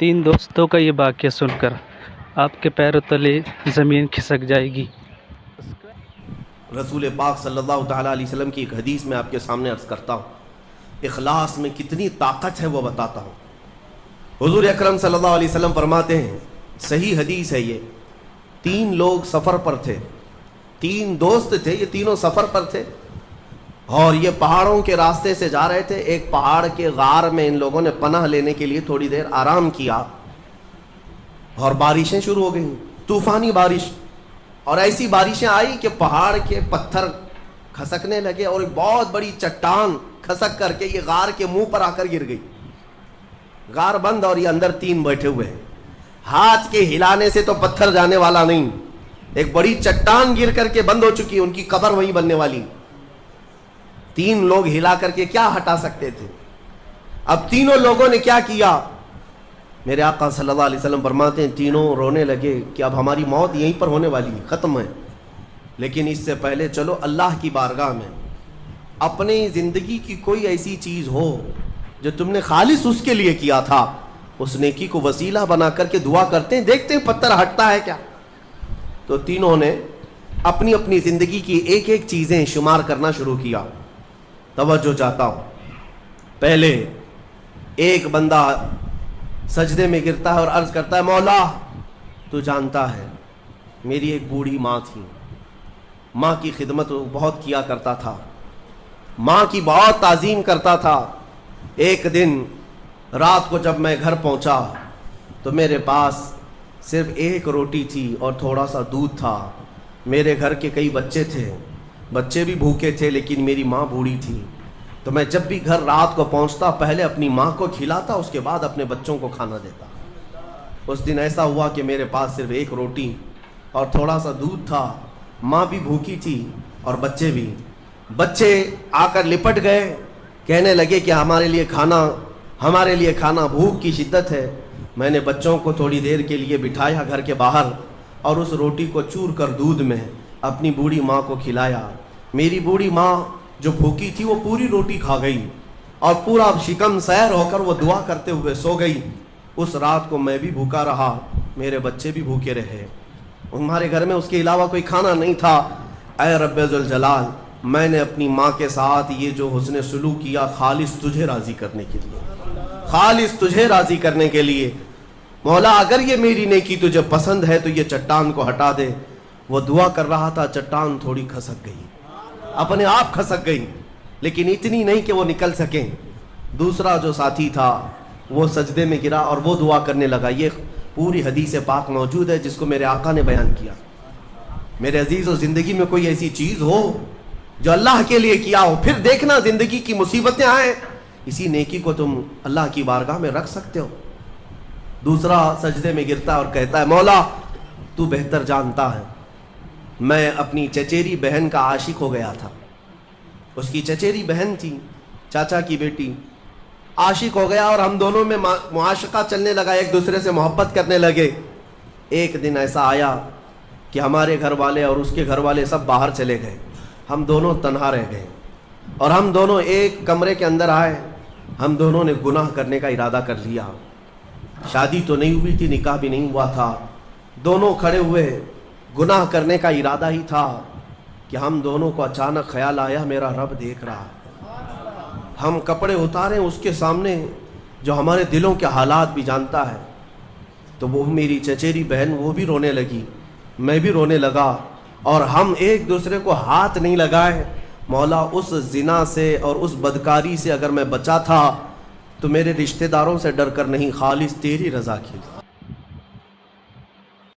تین دوستوں کا یہ واقعہ سن کر آپ کے پیروں تلے زمین کھسک جائے گی۔ رسول پاک صلی اللہ تعالیٰ علیہ وسلم کی ایک حدیث میں آپ کے سامنے عرض کرتا ہوں، اخلاص میں کتنی طاقت ہے وہ بتاتا ہوں۔ حضور اکرم صلی اللہ علیہ وسلم فرماتے ہیں، صحیح حدیث ہے یہ، تین لوگ سفر پر تھے، تین دوست تھے، یہ تینوں سفر پر تھے اور یہ پہاڑوں کے راستے سے جا رہے تھے۔ ایک پہاڑ کے غار میں ان لوگوں نے پناہ لینے کے لیے تھوڑی دیر آرام کیا اور بارشیں شروع ہو گئیں، طوفانی بارش، اور ایسی بارشیں آئی کہ پہاڑ کے پتھر کھسکنے لگے اور ایک بہت بڑی چٹان کھسک کر کے یہ غار کے منہ پر آ کر گر گئی۔ غار بند اور یہ اندر تین بیٹھے ہوئے ہیں، ہاتھ کے ہلانے سے تو پتھر جانے والا نہیں، ایک بڑی چٹان گر کر کے بند ہو چکی، ان کی قبر وہیں بننے والی۔ تین لوگ ہلا کر کے کیا ہٹا سکتے تھے؟ اب تینوں لوگوں نے کیا کیا؟ میرے آقا صلی اللہ علیہ وسلم فرماتے ہیں تینوں رونے لگے کہ اب ہماری موت یہیں پر ہونے والی ہے، ختم ہے، لیکن اس سے پہلے چلو اللہ کی بارگاہ میں اپنی زندگی کی کوئی ایسی چیز ہو جو تم نے خالص اس کے لیے کیا تھا، اس نیکی کو وسیلہ بنا کر کے دعا کرتے ہیں، دیکھتے ہیں پتھر ہٹتا ہے کیا۔ تو تینوں نے اپنی اپنی زندگی کی ایک ایک چیزیں شمار کرنا شروع کیا۔ توجہ چاہتا ہوں، پہلے ایک بندہ سجدے میں گرتا ہے اور عرض کرتا ہے، مولا تو جانتا ہے میری ایک بوڑھی ماں تھی، ماں کی خدمت وہ بہت کیا کرتا تھا، ماں کی بہت تعظیم کرتا تھا۔ ایک دن رات کو جب میں گھر پہنچا تو میرے پاس صرف ایک روٹی تھی اور تھوڑا سا دودھ تھا۔ میرے گھر کے کئی بچے تھے، بچے بھی بھوکے تھے، لیکن میری ماں بوڑھی تھی، تو میں جب بھی گھر رات کو پہنچتا پہلے اپنی ماں کو کھلاتا، اس کے بعد اپنے بچوں کو کھانا دیتا۔ اس دن ایسا ہوا کہ میرے پاس صرف ایک روٹی اور تھوڑا سا دودھ تھا، ماں بھی بھوکی تھی اور بچے بھی۔ بچے آ کر لپٹ گئے، کہنے لگے کہ ہمارے لیے کھانا، بھوک کی شدت ہے۔ میں نے بچوں کو تھوڑی دیر کے لیے بٹھایا گھر کے باہر اور اس روٹی کو چور کر دودھ میں اپنی بوڑھی ماں کو کھلایا۔ میری بوڑھی ماں جو بھوکی تھی وہ پوری روٹی کھا گئی اور پورا شکم سیر ہو کر وہ دعا کرتے ہوئے سو گئی۔ اس رات کو میں بھی بھوکا رہا، میرے بچے بھی بھوکے رہے، ہمارے گھر میں اس کے علاوہ کوئی کھانا نہیں تھا۔ اے رب ذوالجلال، میں نے اپنی ماں کے ساتھ یہ جو حسن سلوک کیا خالص تجھے راضی کرنے کے لیے، خالص تجھے راضی کرنے کے لیے۔ مولا اگر یہ میری نیکی تجھے پسند ہے تو یہ چٹان کو ہٹا دے۔ وہ دعا کر رہا تھا، چٹان تھوڑی کھسک گئی، اپنے آپ کھسک گئی، لیکن اتنی نہیں کہ وہ نکل سکیں۔ دوسرا جو ساتھی تھا وہ سجدے میں گرا اور وہ دعا کرنے لگا۔ یہ پوری حدیث پاک موجود ہے جس کو میرے آقا نے بیان کیا۔ میرے عزیز و زندگی میں کوئی ایسی چیز ہو جو اللہ کے لیے کیا ہو، پھر دیکھنا زندگی کی مصیبتیں آئیں، اسی نیکی کو تم اللہ کی بارگاہ میں رکھ سکتے ہو۔ دوسرا سجدے میں گرتا اور کہتا ہے، مولا تو بہتر جانتا ہے، میں اپنی چچیری بہن کا عاشق ہو گیا تھا۔ اس کی چچیری بہن تھی، چاچا کی بیٹی، عاشق ہو گیا اور ہم دونوں میں معاشقہ چلنے لگا، ایک دوسرے سے محبت کرنے لگے۔ ایک دن ایسا آیا کہ ہمارے گھر والے اور اس کے گھر والے سب باہر چلے گئے، ہم دونوں تنہا رہ گئے اور ہم دونوں ایک کمرے کے اندر آئے۔ ہم دونوں نے گناہ کرنے کا ارادہ کر لیا۔ شادی تو نہیں ہوئی تھی، نکاح بھی نہیں ہوا تھا، دونوں کھڑے ہوئے، گناہ کرنے کا ارادہ ہی تھا کہ ہم دونوں کو اچانک خیال آیا میرا رب دیکھ رہا۔ ہم کپڑے اتارے اس کے سامنے جو ہمارے دلوں کے حالات بھی جانتا ہے، تو وہ میری چچیری بہن وہ بھی رونے لگی، میں بھی رونے لگا اور ہم ایک دوسرے کو ہاتھ نہیں لگائے۔ مولا اس زنا سے اور اس بدکاری سے اگر میں بچا تھا تو میرے رشتہ داروں سے ڈر کر نہیں، خالص تیری رضا کی۔